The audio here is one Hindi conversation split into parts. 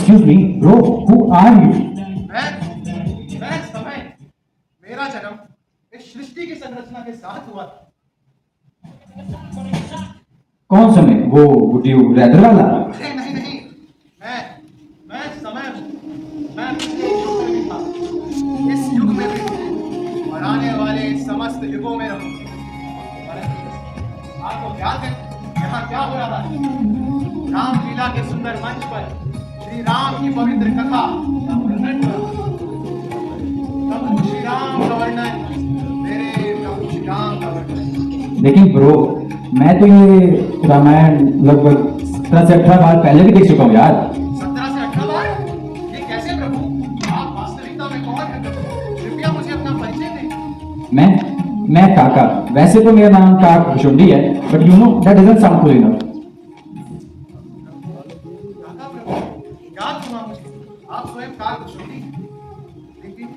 Excuse me, bro, who are you? मैं समय। मेरा जन्म इस सृष्टि की संरचना के साथ हुआ था। कौन समय? वो would you rather वाला? अरे नहीं नहीं, मैं समय हूँ। मैं पिछले युग में भी था, इस युग में भी हूँ, और आने वाले समस्त युगों में रहूंगा। परंतु आपको याद है यहाँ क्या हो रहा है? रामलीला के सुंदर मंच पर श्री राम की पवित्र कथा का वर्णन हो रहा है। प्रभु श्री राम का वर्णन, मेरे प्रभु श्री राम का वर्णन। लेकिन ब्रो, मैं तो ये रामायण लगभग 17 से 18 बार पहले भी देख चुका हूँ यार। 17 से 18 बार? ये कैसे प्रभु? आप वास्तविकता में कौन है प्रभु? कृपया मुझे अपना परिचय दें। मैं काका। वैसे तो मेरा नाम काक भुशुंडी है, but you know that doesn't sound cool enough. काका प्रभु, याद हुआ मुझे, आप स्वयं काक भुशुंडी हैं। लेकिन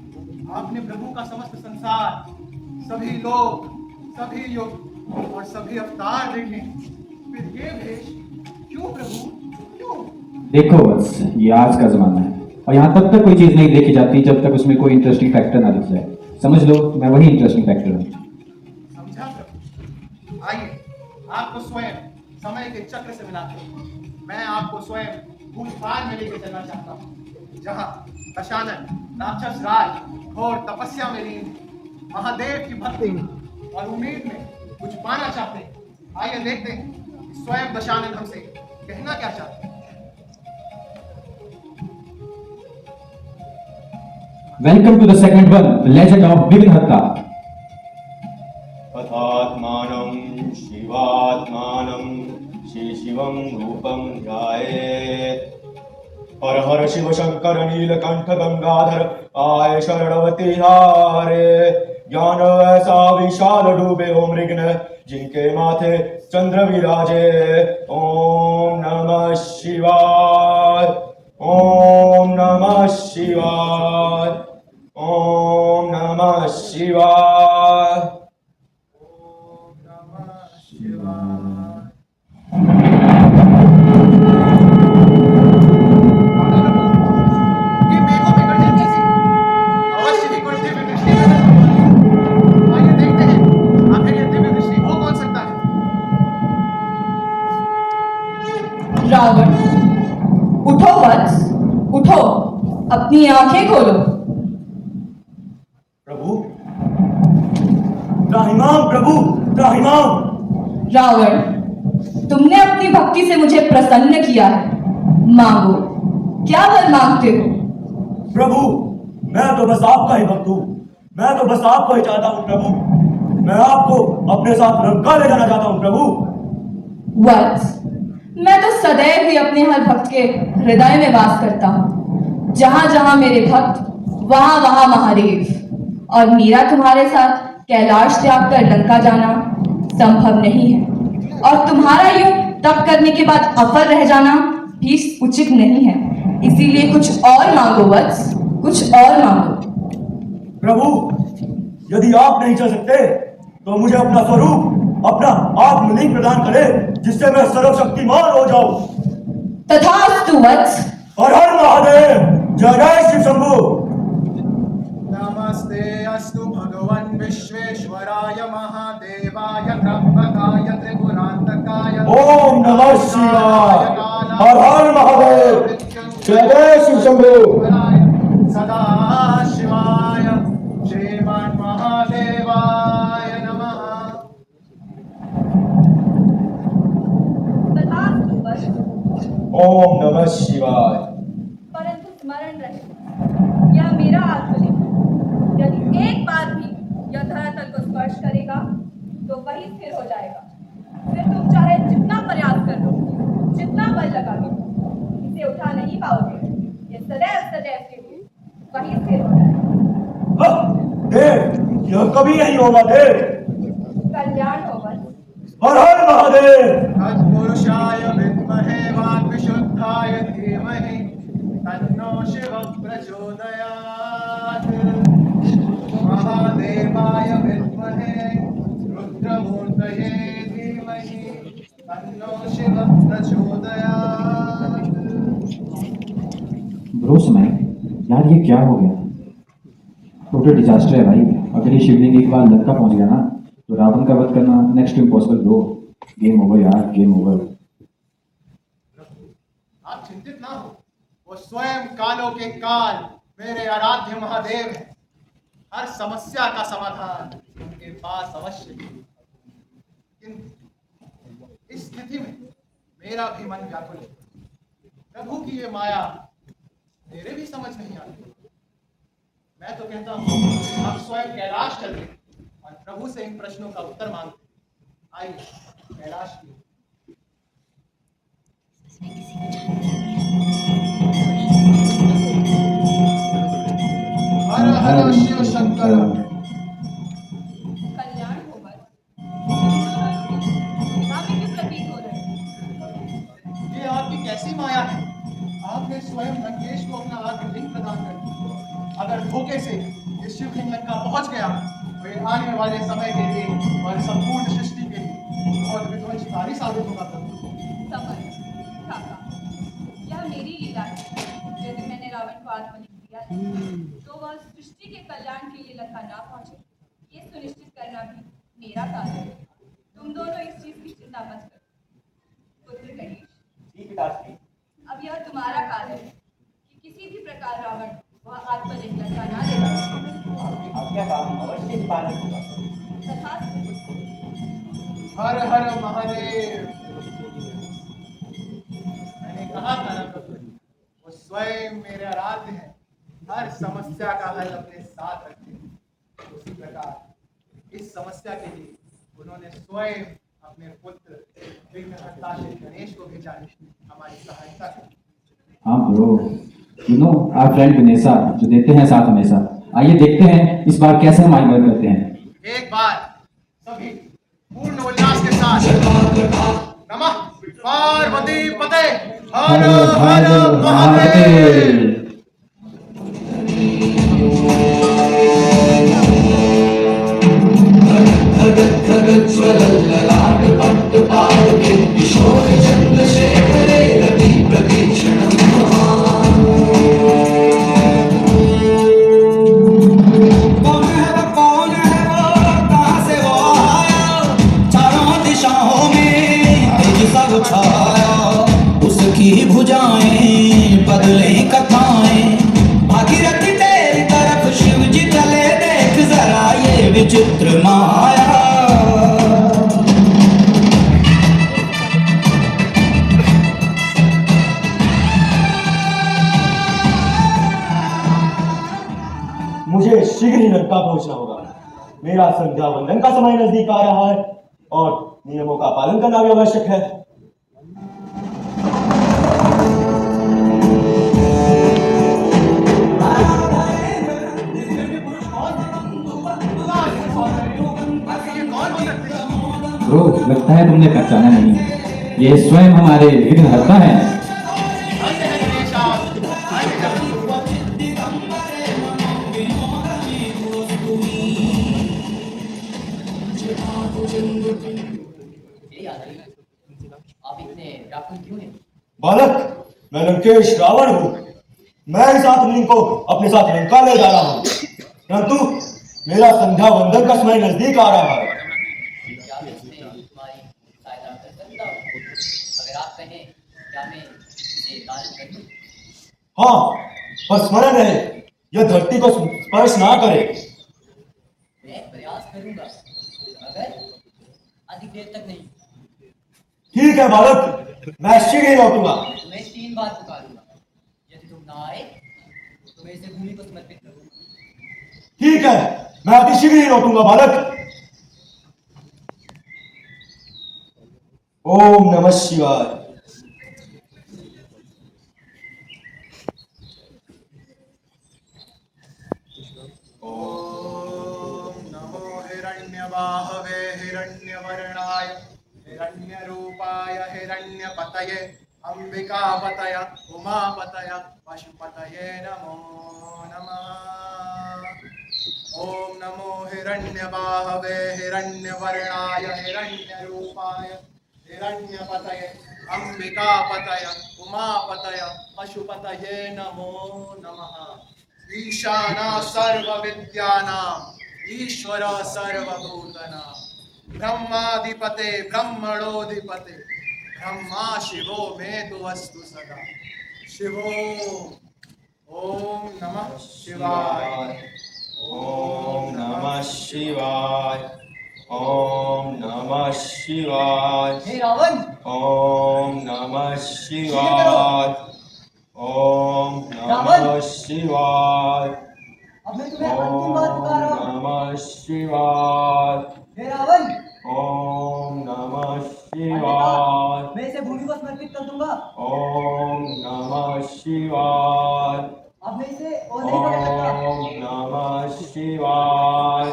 आपने प्रभु का समस्त संसार, सभी लोग, सभी युग और सभी अवतार देखे, फिर ये भेष क्यों प्रभु, क्यों? देखो बस, ये आज का जमाना है और यहाँ तब तक कोई चीज नहीं देखी जाती जब तक उसमें कोई इंटरेस्टिंग फैक्टर ना दिख जाए। समझ लो, मैं वही इंटरेस्टिंग फैक्टर हूँ। समझा प्रभु। आइए, आपको स्वयं समय के चक्र से मिलाते हैं। मैं आपको स्वयं भूतकाल में लेकर चलना चाहता हूँ, जहाँ दशानन राक्षस राज घोर तपस्या में लीन, महादेव की भक्ति और उम्मीद में कुछ पाना चाहते हैं। आइए देखते हैं कि स्वयं दशानन हमसे कहना क्या चाहते हैं। Welcome to the second one, the legend of Vivinhatta. तथात्मानं शिवात्मानं शिवं रूपं ध्यायेत्। हर हर शिव शंकर नीलकंठ गंगाधर आय शरणवती हारे। ज्ञान ऐसा विशाल डूबे हो मृग्न, जिनके माथे चंद्र विराजे। ओम नमः शिवाय, ओम नमः शिवाय, ओम नमः शिवाय। ओम नमः शिवाय। ये मेघों में गर्जन कैसी? अवश्य ही कोई दिव्य दृष्टि नजर आने वाली है। आइए देखते हैं, आखिर ये दिव्य दृष्टि हो कौन सकता है? रावण, उठो वत्स, उठो, अपनी आंखें खोलो। प्रभु, त्राहिमाम प्रभु, त्राहिमाम। रावण, तुमने अपनी भक्ति से मुझे प्रसन्न किया है। मांगो, क्या वर मांगते हो? प्रभु, मैं तो बस आपका ही भक्त हूँ। मैं तो बस आपको ही चाहता हूँ प्रभु। मैं आपको अपने साथ लंका ले जाना चाहता हूँ प्रभु। वत्स, मैं तो सदैव ही अपने हर भक्त के हृदय में वास करता हूँ। जहां जहां मेरे भक्त, वहां वहां महादेव। और मेरा तुम्हारे साथ कैलाश त्याग कर लंका जाना संभव नहीं है, और तुम्हारा यूं तप करने के बाद अफल रह जाना भी उचित नहीं है। इसीलिए कुछ और मांगो वत्स, कुछ और मांगो। प्रभु, यदि आप नहीं चल सकते तो मुझे अपना स्वरूप, अपना आत्मलिंग प्रदान करे, जिससे मैं सर्वशक्तिमान हो जाऊं। तथास्तु वत्स। हर हर महादेव, जय जय शिव शंभु। नमस्ते अस्तु भगवन् विश्वेश्वराय महादेवाय त्र्यंबकाय त्रिपुरांतकाय। ओम नमः शिवाय, हर हर महादेव, जय जय शिव शंभु। सदा शिवाय श्रीमान महादेवाय नमः। तथास्तु वत्स। ओम नमः शिवाय। परंतु स्मरण रहे, यह मेरा आत्मलिंग है। यदि एक बार भी यह धरातल को स्पर्श करेगा तो वही स्थिर हो जाएगा। फिर तुम चाहे जितना प्रयास कर लो, जितना बल लगा लो, इसे उठा नहीं पाओगे। ये सदैव सदैव के लिए वही स्थिर हो जाएगा। देव, यह कभी नहीं होगा देव। कल्याण हो बस। हर हर महादेव। तत्पुरुषाय विद्महे वाग्विशुद्धाय धीमहि तन्नो शिवः प्रचोदयात्। महादेवाय विद्महे रुद्रमूर्तये धीमहि तन्नो शिवः प्रचोदयात्। ब्रो समय यार ये क्या हो गया? टोटल डिजास्टर है भाई। अगर ये शिवलिंग एक बार लंका पहुंच गया ना तो रावण का वध करना next to impossible bro. Game over यार, गेम ओवर। आप चिंतित ना हो, वो स्वयं कालों के काल मेरे आराध्य महादेव हैं। हर समस्या का समाधान उनके पास अवश्य है। किंतु इस स्थिति में मेरा भी मन व्याकुल है। प्रभु की ये माया मेरे भी समझ नहीं आती। मैं तो कहता हूँ आप स्वयं कैलाश चलिए और प्रभु से इन प्रश्नों का उत्तर मांगते। आइए कैलाश की। हर हर शिव शंकर। कल्याण हो बस। यहाँ पे क्यों प्रतीत हो रहे हैं? ये आपकी कैसी माया है? आपने स्वयं लंकेश को अपना आत्म लिंग प्रदान कर दिया। अगर धोखे से ये शिवलिंग लंका पहुंच गया तो ये आने वाले समय के लिए और संपूर्ण सृष्टि के लिए बहुत विध्वंसकारी साबित होगा प्रभु। समझ काका, यह मेरी लीला है। यदि मैंने रावण को आत्मलिंग दिया है तो वह सृष्टि के कल्याण के लिए लंका ना पहुंचे, ये सुनिश्चित करना भी मेरा कार्य है। तुम दोनों इस चीज की चिंता मत करो। पुत्र गणेश, जी पिताश्री। अब यह तुम्हारा कार्य है कि किसी भी प्रकार रावण वह आत्मलिंग लंका ना ले पाए। आपकी आज्ञा का अवश्य ही पालन होगा। तथास्तु। हर हर महादेव। मैंने कहा था ना प्रभु, वो स्वयं मेरे आराध्य हैं। हर समस्या का हल अपने साथ रखते हैं। उसी प्रकार इस समस्या के लिए उन्होंने स्वयं अपने पुत्र विघ्नहर्ता श्री गणेश को भेजा है हमारी सहायता करने। हाँ bro, you know our friend Ganesha जो देते हैं साथ हमेशा। आइए देखते हैं इस बार कैसे हम आगे वर्क करते हैं। एक बार सभी पूर्ण उल्लास के साथ नमः पार्वती पते हर हर महादेव। कौन है वो कहाँ से वो आया, चारों दिशाओं में तेज सा छाया, उसकी भुजाएं बदले कथाएं, भागीरथ तेरी तरफ शिव जी चले, देख जरा ये विचित्र माया। मुझे शीघ्र ही लंका पहुंचना होगा। मेरा संध्या वंदन का समय नजदीक आ रहा है और नियमों का पालन करना भी आवश्यक है। ब्रो लगता है तुमने पहचाना नहीं, ये स्वयं हमारे विघ्नहर्ता हैं। धन्य है गणेश आप, आइए जल्दी। आप इतने व्याकुल क्यों हैं? बालक, मैं लंकेश रावण हूँ। मैं इस आत्मलिंग को अपने साथ लंका ले जा रहा हूँ, परंतु मेरा संध्या वंदन का समय नजदीक आ रहा है। क्या मैं इसमें तुम्हारी सहायता कर सकता हूँ? अगर आप कहें क्या मैं इसे धारण कर दूँ? हाँ, पर स्मरण रहे यह धरती को स्पर्श ना करे। मैं प्रयास करूंगा, मगर अधिक देर तक नहीं। ठीक है बालक, मैं शीघ्र ही लौटूंगा। तुम्हें 3 बार पुकारूंगा। यदि तुम ना आए तो मैं इसे भूमि को समर्पित करूंगा। ठीक है, मैं अति शीघ्र ही लौटूंगा बालक। ओम नमः शिवाय। ओम नमो हिरण्यबाहवे हिरण्यवर्णाय हिरण्यरूपाय हिरण्यपतये अंबिकापतय उमापतय पशुपतये नमो नमः। ओम नमो हिरण्यबाहवे हिरण्यवर्णाय हिरण्यरूपाय हिरण्यपतये अंबिकापतय उमापतय पशुपतये नमो नमः। ईशाना सर्वविद्यानां ईश्वर सर्वभूतानां ब्रह्माधिपते ब्रह्मणोधिपते ब्रह्मा शिवो मे तु वस्तु सदा शिवो। ओम नमः शिवाय। ओम नमः शिवाय। ओम नमः शिवाय। हे रावण, ओम नमः शिवाय। ओम नमः शिवाय। अब मैं तुम्हें अंतिम बार पुकार रहा हूँ। नमः शिवाय। हे रावण, ओम नमः अन्यथा शिवाय। मैं इसे भूमि को समर्पित कर दूंगा। ओम नमः शिवाय। अब मैं इसे और नहीं पकड़ सकता। ओम नमः शिवाय।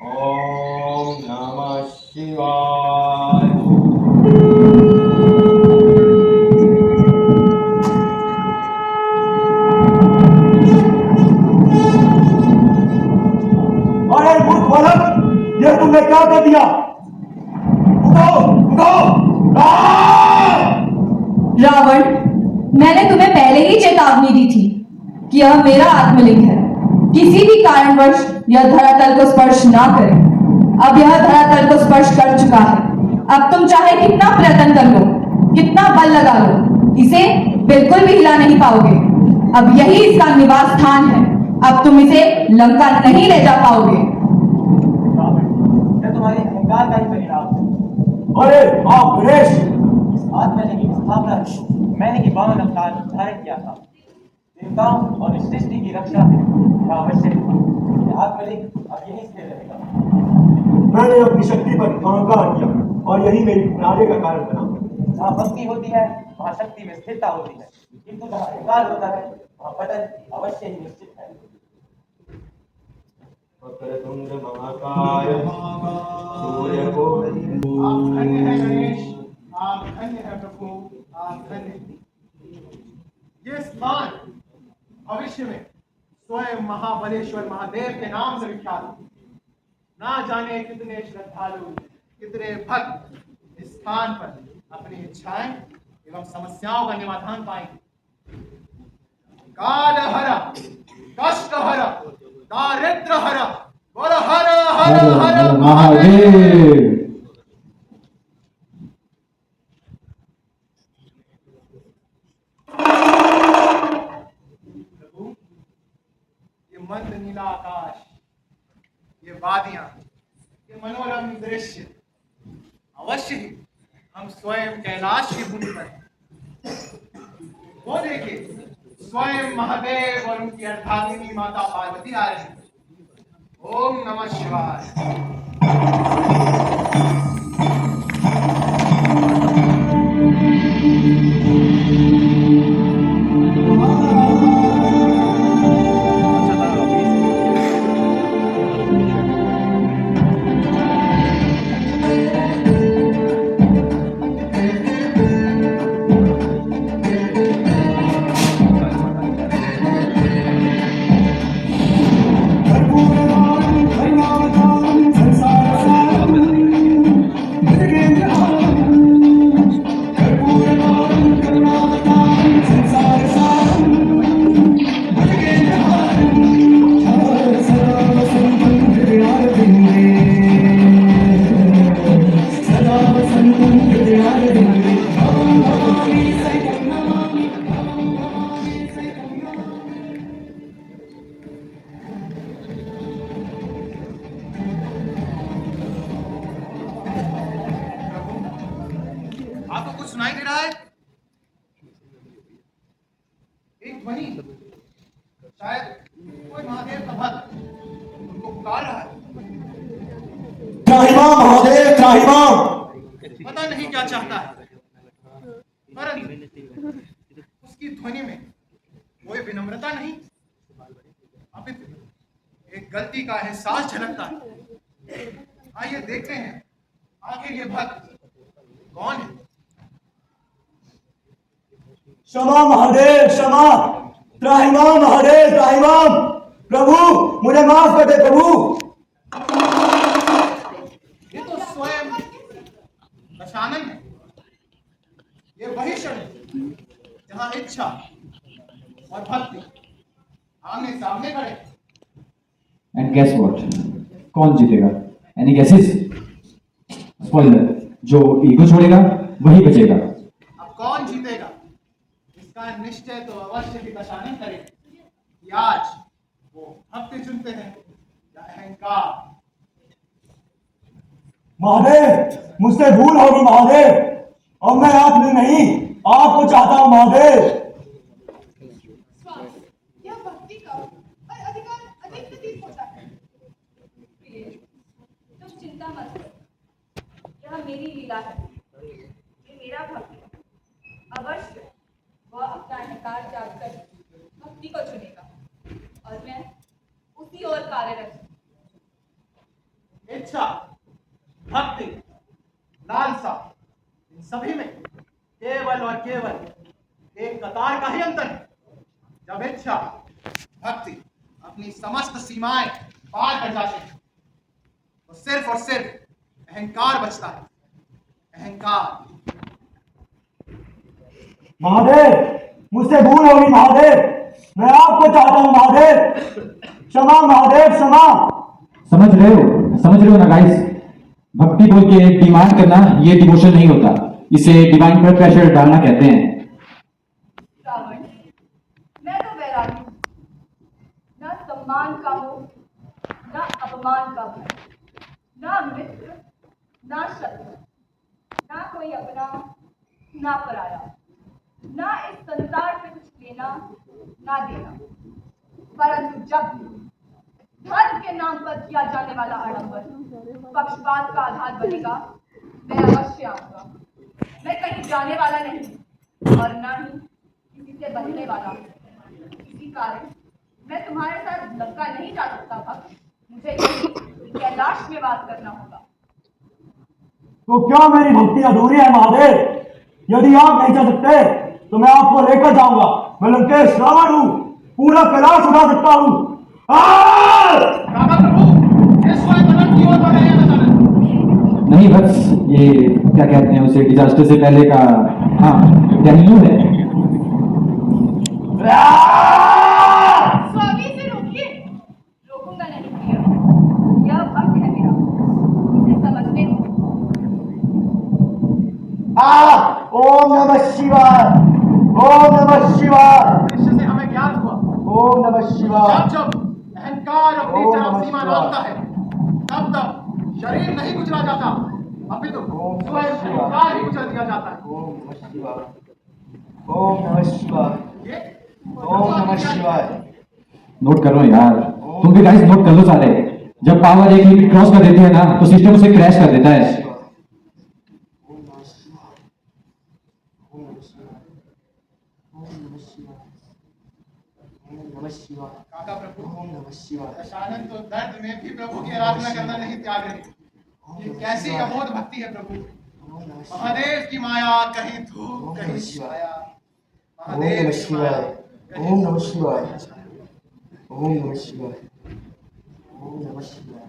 ओम नमः शिवाय। अरे मूर्ख बालक, ये तुमने क्या कर दिया? उठाओ उठाओ। रावण, मैंने तुम्हें पहले ही चेतावनी दी थी कि यह मेरा आत्मलिंग है, किसी भी कारणवश यह धरातल को स्पर्श ना करे। अब यह धरातल को स्पर्श कर चुका है। अब तुम चाहे कितना प्रयत्न कर लो, कितना बल लगा लो, इसे बिल्कुल भी हिला नहीं पाओगे। अब यही इसका निवास स्थान है। अब तुम इसे लंका नहीं ले जा पाओगे। यह तुम्हारे अहंकार का ही परिणाम है। अरे आप गणेश, इस आत्मलिंग की स्थापना मैंने ही 52 अवतार धारण किया था। देवताओं और इस सृष्टि की रक्षा में यह आवश्यक था। यह आत्मलिंग अब यहीं स्थिर रहेगा। मैंने अपनी शक्ति पर अहंकार किया और यही मेरी नारे का कारण बना। जहाँ भक्ति होती है वहाँ शक्ति में स्थिरता होती है, किंतु जहाँ अहंकार होता है वहाँ पतन अवश्य ही निश्चित है। वक्रतुंड महाकाय सूर्यकोटि। आप धन्य हैं गणेश, आप धन्य हैं प्रभु, आप धन्य हैं। ये स्थान भविष्य में स्वयं महाबलेश्वर महादेव के नाम से विख्यात है। ना जाने कितने श्रद्धालु, कितने भक्त इस स्थान पर अपनी इच्छाएं एवं समस्याओं का निवारण पाएंगे। काल हर, कष्ट हर, दारिद्र हर, बोल हर हर हर महादेव। प्रभु, ये मंद नीला आकाश, ये वादियां, ये मनोरम दृश्य अवश्य ही हम स्वयं कैलाश की भूमि पर हैं। वो देखिए, स्वयं महादेव और उनकी अर्धांगिनी माता पार्वती आ रही है। ओम नमः शिवाय। आपको कुछ सुनाई दे रहा है? एक ध्वनि, शायद कोई महादेव का भक्त उनको पुकार रहा है। त्राहिमाम महादेव, त्राहिमाम। पता नहीं क्या चाहता है, परंतु उसकी ध्वनि में कोई विनम्रता नहीं, अपितु एक गलती का एहसास झलकता है। आइए देखते हैं आखिर ये भक्त कौन है। क्षमा महादेव, क्षमा। त्राहिमाम महादेव, त्राहिमाम। प्रभु मुझे माफ कर दे प्रभु। ये तो स्वयं दशानन है। ये वही क्षण है जहां इच्छा और भक्ति आमने सामने खड़े। एंड गेस व्हाट, कौन जीतेगा? Any guesses? स्पॉइलर, जो ईगो छोड़ेगा वही बचेगा। अब कौन जीतेगा इसका निश्चय तो अवश्य ही दशानन करेगा कि आज वो भक्ति चुनते हैं या अहंकार। महादेव, मुझसे भूल होगी महादेव। अब मैं आप में नहीं, आपको चाहता हूं महादेव। यह भक्ति का और अधिकार अधिक प्रतीत होता है। प्रिय, तुम चिंता मत करो, यह मेरी लीला है। ये मेरा भक्त अवश्य वह अपना अहंकार त्याग कर भक्ति को चुनेगा और मैं उसी ओर कार्यरत हूं। इच्छा, भक्ति, लालसा, इन सभी में केवल और केवल एक कतार का ही अंतर है। जब इच्छा, भक्ति अपनी समस्त सीमाएं पार कर जाती है तो सिर्फ और सिर्फ अहंकार बचता है। अहंकार। महादेव, मुझसे भूल होगी महादेव। मैं आपको चाहता हूं महादेव। क्षमा महादेव, क्षमा। समझ रहे हो ना गाइस? भक्ति बोल के डिमांड करना ये डिवोशन नहीं होता, इसे डिवाइन पर प्रेशर डालना कहते हैं। रावण, मैं तो वैरागी हूं। न सम्मान का हो, न अपमान का भय, न मित्र, न शत्रु, न कोई अपना, न पराया, न इस संसार से कुछ लेना, न देना। परंतु जब धर्म के नाम पर किया जाने वाला आडंबर पक्षपात का आधार बनेगा, मैं अवश्य आऊंगा। मैं कहीं जाने वाला नहीं और न ही किसी से बहने वाला हूं। इसी कारण मैं तुम्हारे साथ लंका नहीं जा सकता भक्त। मुझे यहीं कैलाश में वास करना होगा। तो क्या मेरी भक्ति अधूरी है महादेव? यदि आप नहीं जा सकते तो मैं आपको लेकर जाऊंगा। मैं लंकेश रावण हूं, पूरा कैलाश उठा सकता हूं। रामा प्रभु, इस समय कदम की ओर बढ़ रहे हैं दशानन। नहीं वत्स, ये क्या कहते हैं उसे, डिजास्टर से पहले का, हाँ, डेल्यू है। स्वामी से रोकिए। रोकूंगा नहीं प्रिय, यह भक्त है मेरा, इसे समझने दो। ओम नमः शिवाय, ओम नमः शिवाय, दृश्य से हमें ज्ञान हुआ ओम नमः शिवाय। जब जब अहंकार अपनी ओम चरम नमः सीमा शिवाय। लांघता है तब तब शरीर नहीं कुचला जाता, अपितु ओम नमः स्वयं शिवाय। अहंकार ही कुचल दिया जाता है। ओम नमः शिवाय, ओम नमः शिवाय, ये ओम नमः शिवाय। नोट करो यार, तुम भी गाइस नोट कर लो सारे। जब पावर एक लिमिट क्रॉस कर देती है ना तो सिस्टम उसे क्रैश कर देता है। काका प्रभु, दशानन तो दर्द में भी प्रभु की आराधना करना नहीं त्याग रहे। ये कैसी अबोध भक्ति है प्रभु। महादेव की माया कहीं धूप कहीं छाया। महादेव की माया कहीं ओम नमः शिवाय, ओम नमः शिवाय, ओम नमः शिवाय।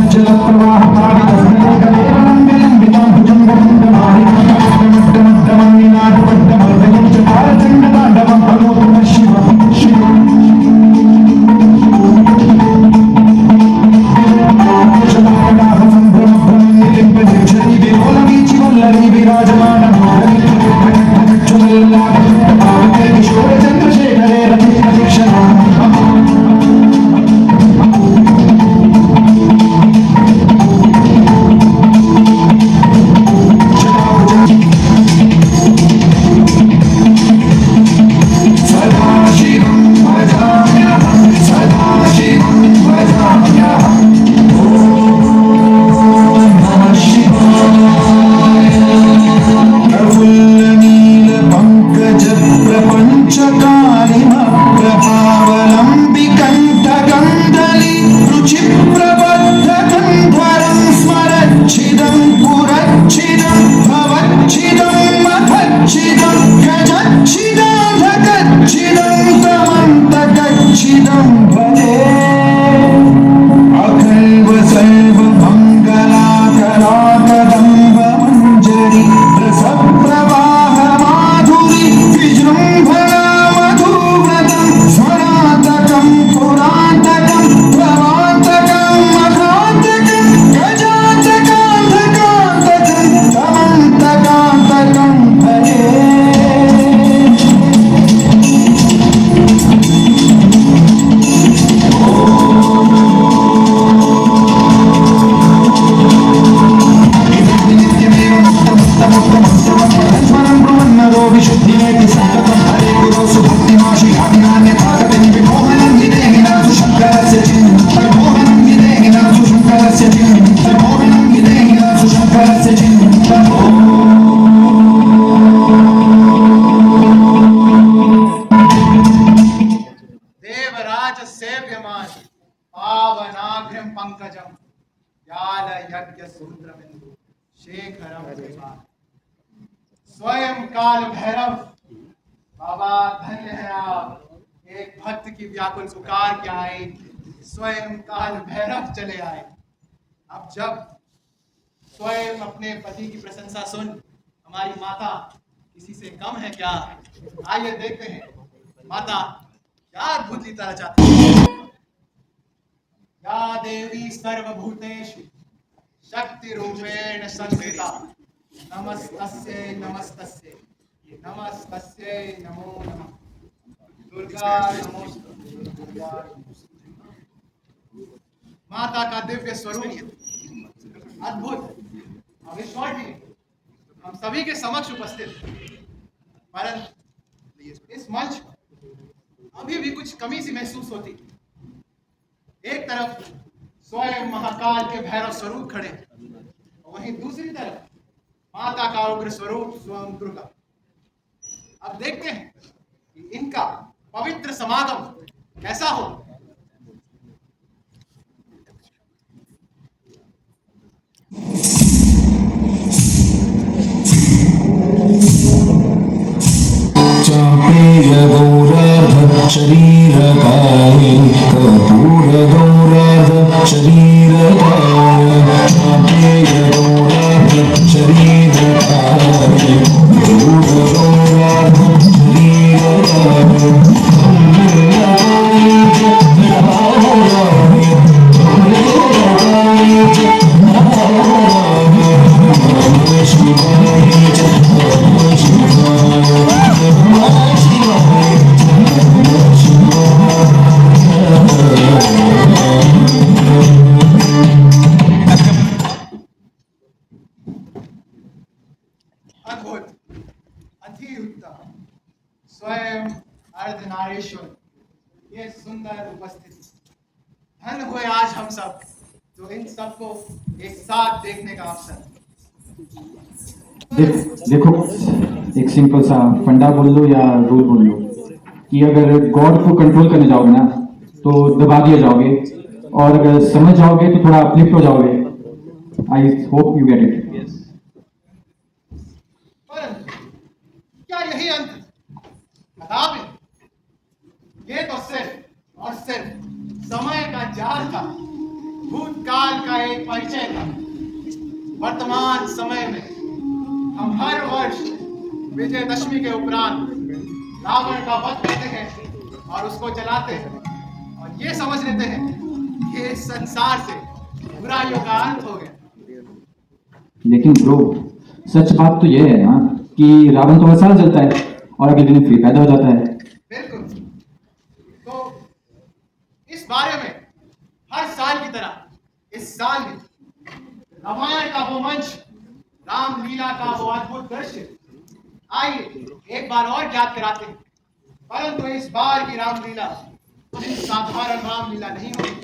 जल प्रवाह पावित विलंबिता भुजंग सेव्यमान पावनाग्रम पंकजम व्याल यज्ञ सूत्रबिंदु शेखरम विमान। स्वयं काल भैरव बाबा, धन्य है आप। एक भक्त की व्याकुल पुकार के आए, स्वयं काल भैरव चले आए। अब जब स्वयं अपने पति की प्रशंसा सुन हमारी माता किसी से कम है क्या? आइए देखते हैं माता क्या अद्भुत लीला रचाती है। या देवी सर्वभूतेषु शक्ति रूपेण संस्थिता नमस्तस्यै नमस्तस्यै नमस्तस्यै नमो नमः। दुर्गा नमोस्तुते दुर्गा नमोस्तुते। माता का दिव्य स्वरूप अद्भुत अविश्वसनीय हम सभी के समक्ष उपस्थित, परंतु इस मंच पर अभी भी कुछ कमी सी महसूस होती। एक तरफ स्वयं महाकाल के भैरव स्वरूप खड़े, वहीं दूसरी तरफ माता का उग्र स्वरूप स्वयं दुर्गा। अब देखते हैं कि इनका पवित्र समागम कैसा हो। चापेय गौरार्ध शरीरकाय कर्पूर गौरार्ध शरीरकाय चापेय गौरार्ध शरीरकाय कर्पूर गौरार्ध अद्भुत अति उत्तम स्वयं अर्धनारीश्वर, ये सुंदर उपस्थिति। धन हुए आज हम सब जो इन सबको एक साथ देखने का अवसर। देखो, एक सिंपल सा फंडा बोल लो या रूल बोल लो कि अगर गॉड को कंट्रोल करने जाओगे ना तो दबा दिए जाओगे, और अगर समझ जाओगे तो थोड़ा अपलिफ्ट हो जाओगे। I hope you get it. क्या यही अंत अदाब है? ये तो सिर्फ और सिर्फ समय का जाल था, भूतकाल का एक परिचय था। वर्तमान समय में हम हर वर्ष विजयदशमी के उपरांत रावण का वध करते हैं और उसको जलाते हैं, और ये समझ लेते हैं कि इस संसार से बुराइयों का अंत हो गया। लेकिन ब्रो, सच बात तो यह है ना कि रावण तो हर साल जलता है और अगले दिन फिर पैदा हो जाता है। बिल्कुल। तो इस बारे में हर साल की तरह इस साल भी रामायण का वो मंच, रामलीला का वो अद्भुत दृश्य, आइए एक बार और याद कराते हैं। परंतु इस बार की रामलीला साधारण रामलीला नहीं होगी।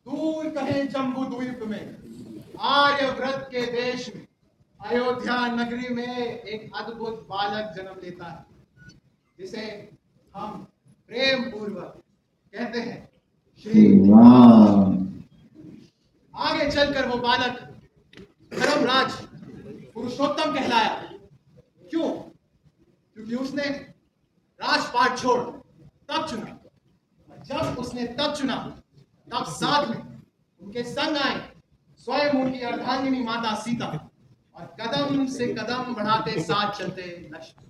दूर कहीं जम्बू द्वीप में, आर्यव्रत के देश में, अयोध्या नगरी में एक अद्भुत बालक जन्म लेता है, जिसे हम प्रेम पूर्वक कहते हैं श्री राम। आगे चलकर वो बालक धर्मराज पुरुषोत्तम कहलाया। क्यों? क्योंकि उसने राजपाट छोड़ तब चुना, और जब उसने तब चुना तब साथ में उनके संग आए स्वयं उनकी अर्धांगिनी माता सीता, और कदम से कदम बढ़ाते साथ चलते लक्ष्मण।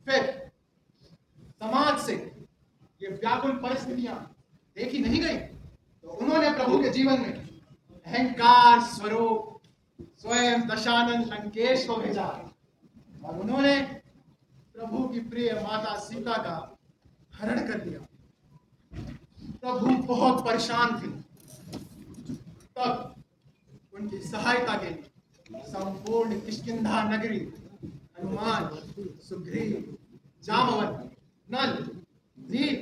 फिर समाज से ये व्याकुल परिस्थितियां देखी नहीं गई तो उन्होंने प्रभु के जीवन में अहंकार स्वरूप स्वयं दशानन लंकेश को भेजा, और उन्होंने प्रभु की प्रिय माता सीता का हरण कर दिया। प्रभु बहुत परेशान थे। तब उनकी सहायता के लिए संपूर्ण किष्किंधा नगरी, हनुमान, सुग्रीव, जामवंत, नल, भीम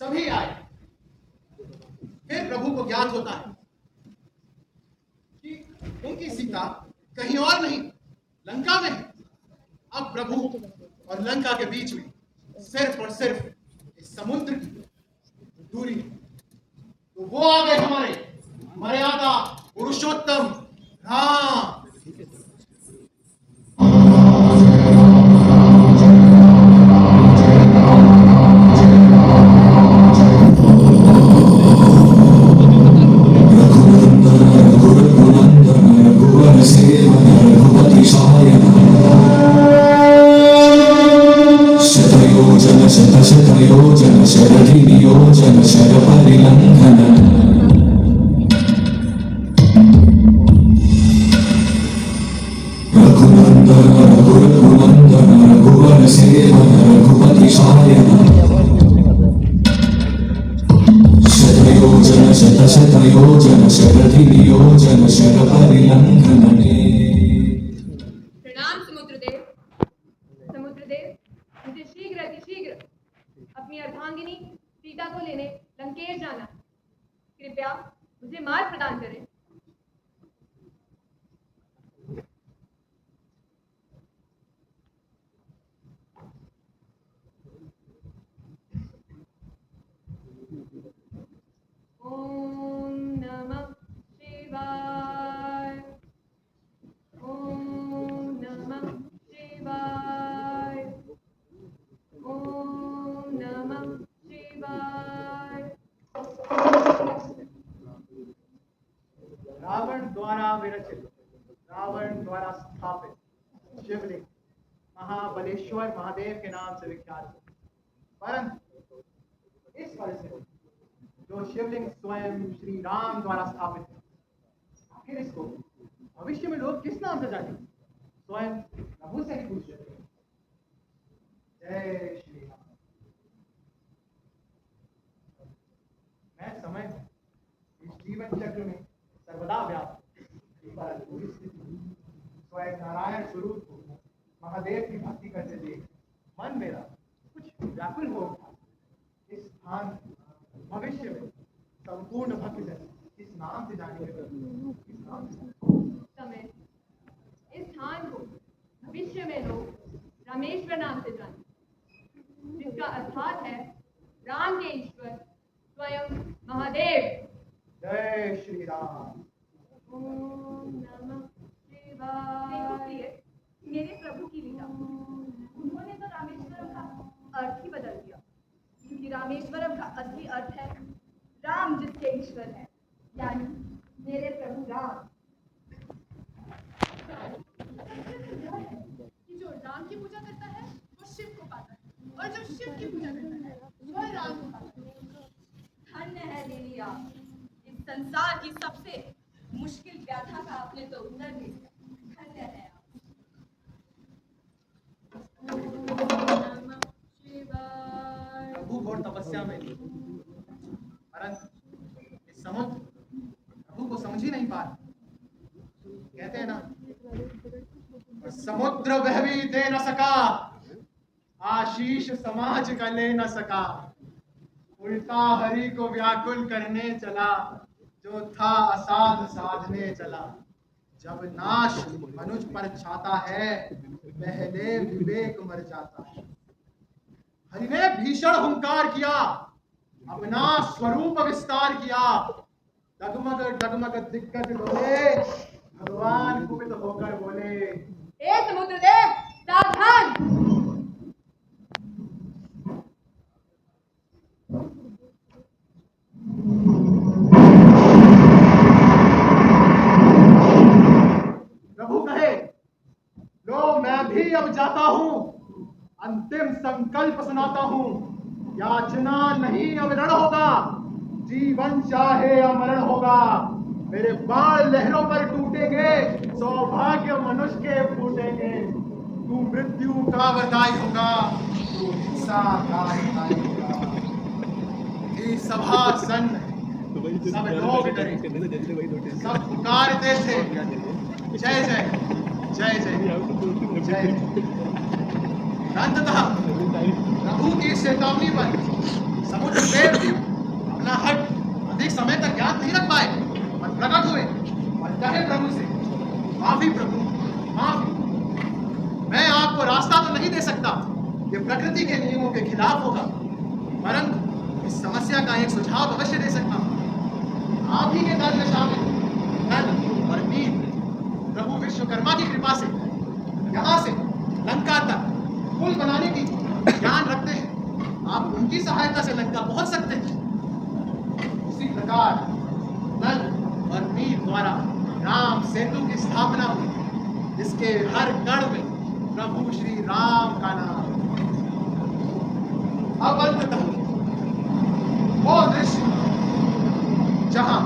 सभी आए। फिर प्रभु को ज्ञात होता है कि उनकी सीता कहीं और नहीं, लंका में है। अब प्रभु और लंका के बीच में सिर्फ और सिर्फ समुद्र की दूरी है। तो वो आ गए हमारे मर्यादा पुरुषोत्तम राम। रघुवर सेवन रघुपति सायन शतयोजन शतशतयोजन शरधि नियोजन शर परिलंघन रघुनंदन रघुरघुनंदन रघुवर सेवन रघुपति सायन शतयोजन शतशतयोजन शरधि नियोजन शर परिलंघन प्रणाम समुद्रदेव। समुद्रदेव, मुझे शीघ्र अतिशीघ्र अपनी अर्धांगिनी सीता को लेने लंकेश जाना। कृपया मुझे मार्ग प्रदान करें। ओम नमः शिवाय। ओम नमः शिवाय। ओम नमः शिवाय। रावण द्वारा विरचित, रावण द्वारा स्थापित शिवलिंग महाबलेश्वर महादेव के नाम से विख्यात है। परंतु इस वर्ष से जो शिवलिंग स्वयं श्री राम द्वारा स्थापित है, आखिर इसको भविष्य में लोग किस नाम से जानेंगे? स्वयं प्रभु से ही पूछे। जय श्री राम। मैं समय हूं इस जीवन चक्र में सर्वदा व्याप्त, परंतु इस स्थिति में स्वयं नारायण स्वरूप को महादेव की भक्ति करते देख मन मेरा कुछ व्याकुल हो उठा। इस स्थान भविष्य में संपूर्ण भक्तजन इस नाम से जानेंगे। इस नाम से समय इस स्थान को भविष्य में लोग रामेश्वर नाम से जाने, जिसका अर्थात है राम के ईश्वर स्वयं महादेव। जय श्री राम। ओम नमः शिवाय। देखो प्रिय, मेरे प्रभु की लीला, उन्होंने तो रामेश्वरम का अर्थ ही बदल दिया, क्योंकि रामेश्वरम का असली अर्थ है राम, जिसके ईश्वर है, यानी मेरे प्रभु राम। कि जो राम की पूजा करता है वो शिव को पाता है, और जो शिव की पूजा करता है वो राम को पाता है। धन्य है देवी आप, इस संसार की सबसे मुश्किल व्याधा का आपने तो उत्तर दे दिया। धन्य है आप। ओम नमः शिवाय। प्रभु घोर तपस्या में थे, परंतु इस समुद्र प्रभु को समझ ही नहीं पा रहे। कहते हैं ना, समुद्र वह भी दे न सका, आशीष समाज का ले न सका, उल्टा हरि को व्याकुल करने चला, जो था असाध साधने चला। जब नाश मनुज पर छाता है, पहले विवेक मर जाता है। हरि ने भीषण हुंकार किया, अपना स्वरूप विस्तार किया, डगमग डगमग दिग्गज डोले, भगवान कुपित होकर बोले। हे समुद्रदेव, सावधान। प्रभु कहे, लो मैं भी अब जाता हूं, अंतिम संकल्प सुनाता हूं। याचना नहीं अब रण होगा, जीवन चाहे या मरण होगा। मेरे बाण लहरों पर टूटेंगे, सौभाग्य मनुष्य के फूटेंगे। तू मृत्यु का वरदाई होगा, तू हिंसा का हिताई होगा। ये सभा सन्न, सब लोग डरे, सब पुकारते थे, जय जय जय जय जय। अंततः प्रभु की चेतावनी पर समुद्र देव भी अपना हट अधिक समय तक याद नहीं रख पाए और प्रकट हुए और कहे प्रभु से, माफी प्रभु, माफी। मैं आपको रास्ता तो नहीं दे सकता, ये प्रकृति के नियमों के खिलाफ होगा, परंतु का एक सुझाव अवश्य दे सकता हूं। आप ही के दल में शामिल धन और नीत प्रभु विश्वकर्मा की कृपा से यहां से लंका तक पुल बनाने की ज्ञान रखते हैं। आप उनकी सहायता से लंका पहुंच सकते हैं। उसी प्रकार नल और नीत द्वारा राम सेतु की स्थापना हुई, जिसके हर कण में प्रभु श्री राम का नाम। अब अंततः वो दृश्य जहां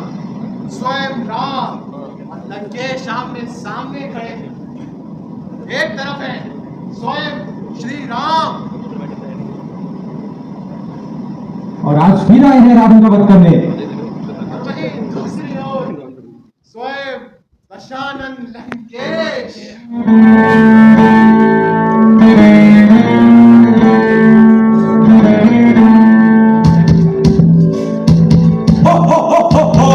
स्वयं राम और लंकेश आमने सामने खड़े हैं। एक तरफ है स्वयं श्री राम और आज फिर आए हैं रावण का वध करने। और वहीं दूसरी ओर स्वयं दशानन लंकेश। हो हो हो हो हो।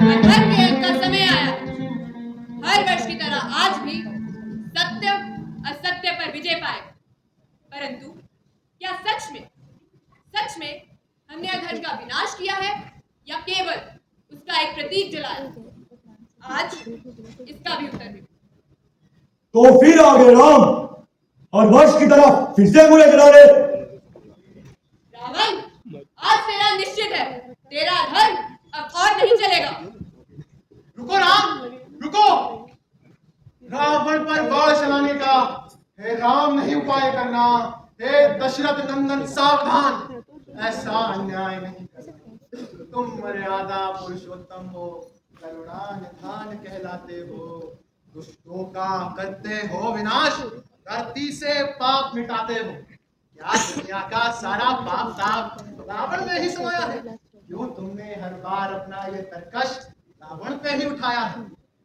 अधर्म के अंत का समय आया। हर वर्ष की तरह आज भी सत्य असत्य पर विजय पाए। परंतु क्या सच में हमने अधर्म का विनाश किया है या केवल उसका एक प्रतीक जलाया? आज इसका भी उत्तर दे। तो फिर आगे राम और वर्ष की तरह फिर से मुझे जला ले। रावण, आज तेरा निश्चित है। तेरा धर्म अब और नहीं चलेगा। रुको राम, रुको। रावण पर वार चलाने का हे राम नहीं उपाय करना। हे दशरथ नंदन सावधान, ऐसा अन्याय नहीं करना। तुम मर्यादा पुरुषोत्तम हो, करुणा निधान कहलाते हो, दुष्टों का करते हो विनाश, धरती से पाप मिटाते हो। क्या दुनिया का सारा पाप ताप रावण में ही समाया है? क्यों तुमने हर बार अपना ये तरकश रावण पे ही उठाया है?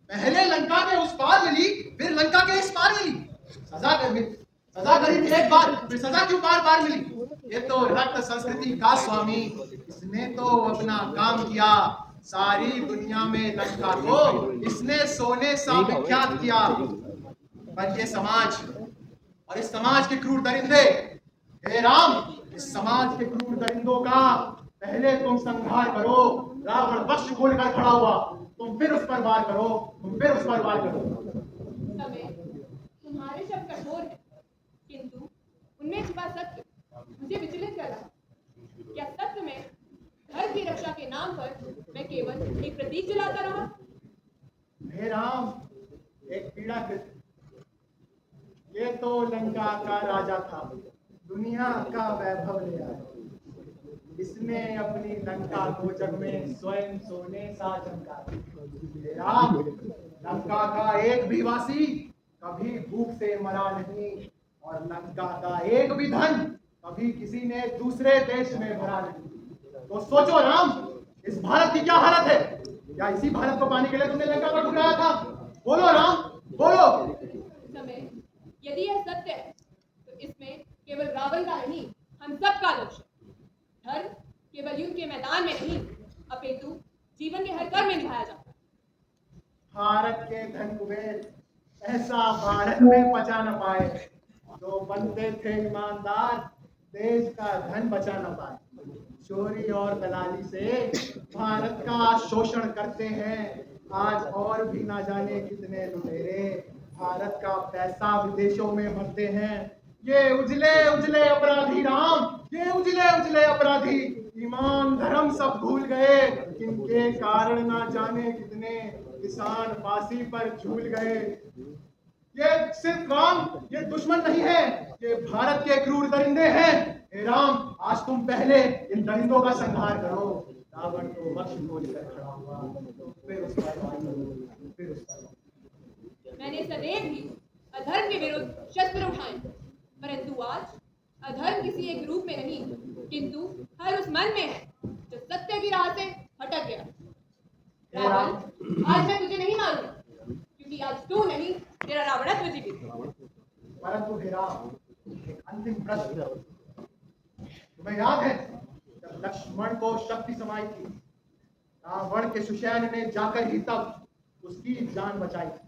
पहले लंका के उस पार मिली, फिर लंका के इस पार मिली। सजा करी थी एक बार, फिर सजा क्यों बार बार मिली? ये तो रक्त संस्कृति का स्वामी, इसने तो अपना काम किया। सारी दुनिया में लंका को इसने सोने सा विख्यात किया। पर ये समाज और इस समाज के क्रूर दरिंदे, हे राम, इस समाज के क्रूर दरिंदों का पहले तुम संहार करो। रावण वक्ष खोलकर खड़ा हुआ, तुम फिर उस पर वार करो, तुम फिर उस पर वार करो। समय तुम्हारे शब्द कठोर है, किंतु उनमें छिपा सत्य मुझे विचलित कर रहा। क्या सत्य में धर्म की रक्षा के नाम पर मैं केवल एक प्रतीक जलाता रहा? हे राम, एक पीड़ाकृत, ये तो लंका का राजा था, दुनिया का वैभव ले आया। इसने अपनी लंका को जग में स्वयं सोने सा चमका। हे राम, लंका का एक भी वासी कभी भूख से मरा नहीं, और लंका का एक भी धन कभी किसी ने दूसरे देश में भरा नहीं। तो सोचो राम, इस भारत की क्या हालत है? क्या इसी भारत को पाने के लिए तुमने लंका को ठुकराया था? बोलो राम, बोलो। समय, यदि यह सत्य है तो इसमें केवल रावण का नहीं, हम सब का दोष है। धर्म केवल युद्ध के मैदान में नहीं, अपितु जीवन के हर कर्म में निभाया जाता है। भारत के धन कुबेर ऐसा भारत में बचा न पाए, जो बनते थे ईमानदार देश का धन बचा न पाए। चोरी और दलाली से भारत का शोषण करते हैं आज और भी ना जाने कितने लुटेरे। भारत का पैसा विदेशों में भरते हैं ये उजले उजले अपराधी राम, ये उजले उजले अपराधी। ईमान धर्म सब भूल गए, इनके कारण ना जाने कितने किसान फांसी पर झूल गए। ये सिर्फ राम, ये दुश्मन नहीं है, ये भारत के क्रूर दरिंदे हैं। हे राम, आज तुम पहले इन दरिंदों का संहार करो। रावण को वक्ष खोलकर खड़ा हुआ, फिर उस पर वार करो, फिर उस पर वार। मैंने सदैव ही अधर्म के विरुद्ध शस्त्र उठाए, परंतु आज अधर्म किसी एक रूप में नहीं, किंतु हर उस मन में है जो सत्य की राह से भटक गया। रावण, आज मैं तुझे नहीं मानूंगा, क्योंकि आज तू नहीं, तेरा रावणत्व जीवित है। परंतु हे राम, एक अंतिम प्रश्न। तुम्हें याद है जब लक्ष्मण को शक्ति समाई थी, रावण के सुशैन ने जाकर ही तब उसकी जान बचाई थी।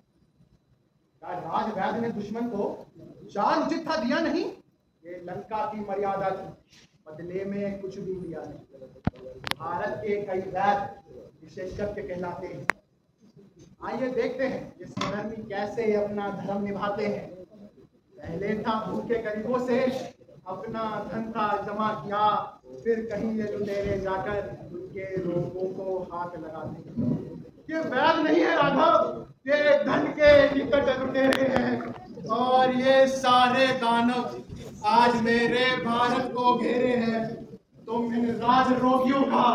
राज वैद्य ने दुश्मन को जान उचित था दिया नहीं? ये लंका की मर्यादा थी, बदले में कुछ भी लिया नहीं। भारत के कई वैद विशेषज्ञ कहलाते हैं। आइए देखते हैं ये स्वधर्मी कैसे अपना धर्म निभाते हैं। पहले था भूखे गरीबों से अपना धन था जमा किया, फिर कहीं ये लुटेरे जाकर उनके लोगों को हाथ लगाते हैं। ये वैद नहीं है राघव, ये धन के निकट लुटेरे हैं। और ये सारे दानव आज मेरे भारत को घेरे हैं। तुम इन राज रोगियों का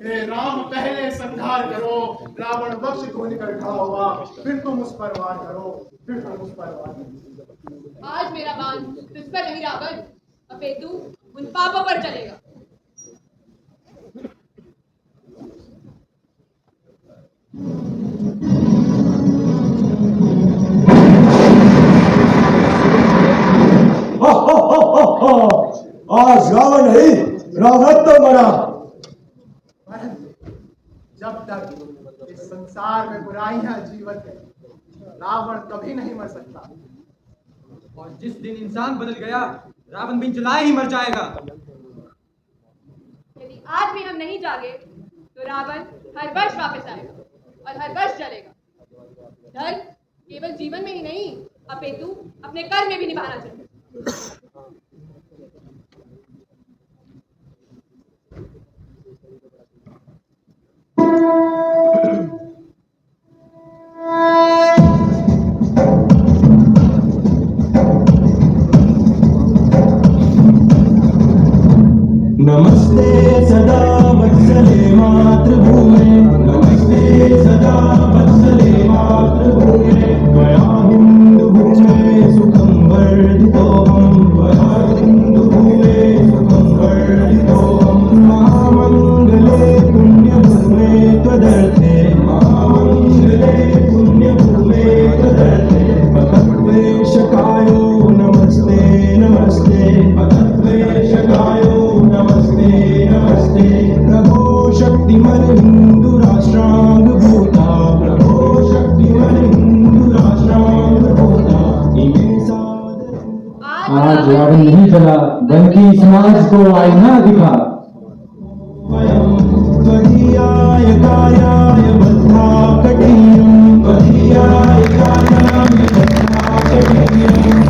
हे राम पहले संहार करो। रावण वक्ष को निकल खड़ा हुआ, फिर तुम उस पर वार करो, फिर तुम उस पर वार करो। आज मेरा बाण तुझ पर नहीं रावण, अपेतु उन पापों पर चलेगा। आज रावण नहीं, रावण तो मरा। जब तक इस संसार में बुराइयां जीवित है, रावण कभी नहीं मर सकता। और जिस दिन इंसान बदल गया, रावण बिन जलाए ही मर जाएगा। यदि आज भी हम नहीं जागे तो रावण हर वर्ष वापस आएगा और हर वर्ष जलेगा। धर्म केवल जीवन में ही नहीं, अपेतु अपने कर्म में भी निभाना चाहिए। नमस्ते सदा वत्सले मातृभूमे, नमस्ते सदा वत्सले मातृभूमे। त्वया हिन्दु भूमे सुखं वर्धितोऽहं, त्वया हिन्दु भूमे सुखं वर्धितोऽहं। महामङ्गले पुण्यभूमे त्वदर्थे, महामङ्गले पुण्यभूमे त्वदर्थे। पतद्वेषकायो नमस्ते नमस्ते, पतद्वेषकायो नमस्ते नमस्ते। प्रभो शक्तिमन हिंदू राष्ट्रांग भूता, प्रभो शक्तिमन हिंदू राष्ट्रांग भूता। आज रावण नहीं जला, बल्कि समाज को आईना दिखा। त्वदीयाय कायाय बद्धा कटीयं, त्वदीयाय कायाय बद्धा कटीयं।